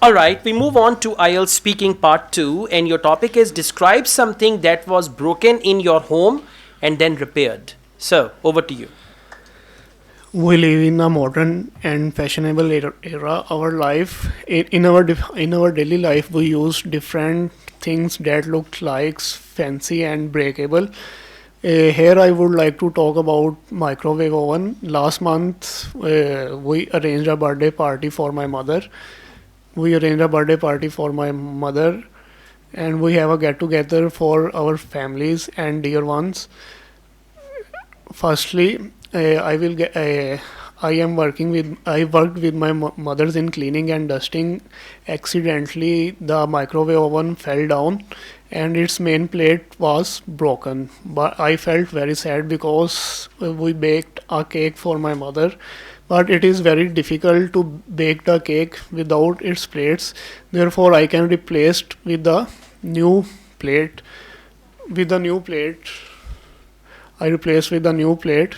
All right, we move on to Ielts speaking part 2, and your topic is describe something that was broken in your home and then repaired. So, over to you. We live in a modern and fashionable era. Our life, in our daily life, we use different things that look like fancy and breakable. Here, I would like to talk about microwave oven. Last month, we arranged a birthday party for my mother. We arranged a birthday party for my mother, and we have a get together for our families and dear ones. Firstly, I will get. I am working with. I worked with my mothers in cleaning and dusting. Accidentally, the microwave oven fell down, and its main plate was broken. But I felt very sad because we baked a cake for my mother. But it is very difficult to bake the cake without its plates. Therefore, I can replace it with the new plate. With the new plate, I replace with the new plate.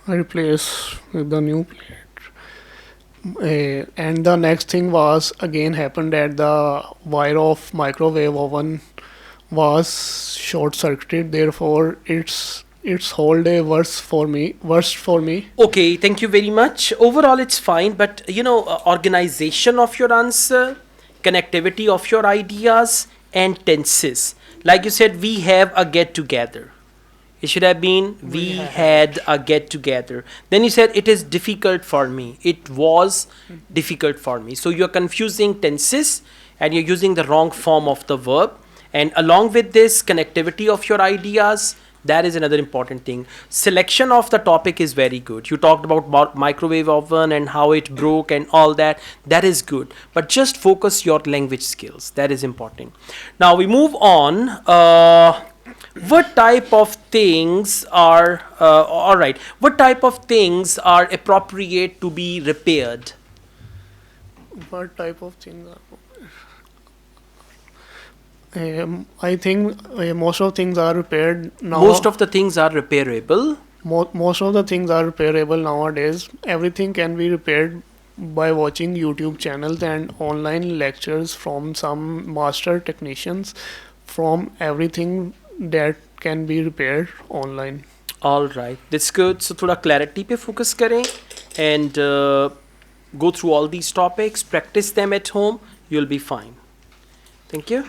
I replace with the new plate. And the next thing was again happened that the wire of microwave oven was short circuited. Therefore, its whole day worse for me. Worst for me. Okay, thank you very much. Overall, it's fine, but organization of your answer, connectivity of your ideas, and tenses. Like you said, we have a get together. It should have been we had a get together. Then you said it is difficult for me. It was difficult for me. So you're confusing tenses and you're using the wrong form of the verb. And along with this, connectivity of your ideas, that is another important thing. Selection of the topic is very good. You talked about microwave oven and how it broke and all that. That is good. But just focus your language skills. That is important. Now we move on. What type of things are all right? What type of things are appropriate to be repaired? What type of things are? I think most of things are repaired now. Most of the things are repairable. Most of the things are repairable nowadays. Everything can be repaired by watching YouTube channels and online lectures from some master technicians. From everything that can be repaired online. All right, that's good. So थोड़ा clarity पे focus करें and go through all these topics, practice them at home. You'll be fine. Thank you.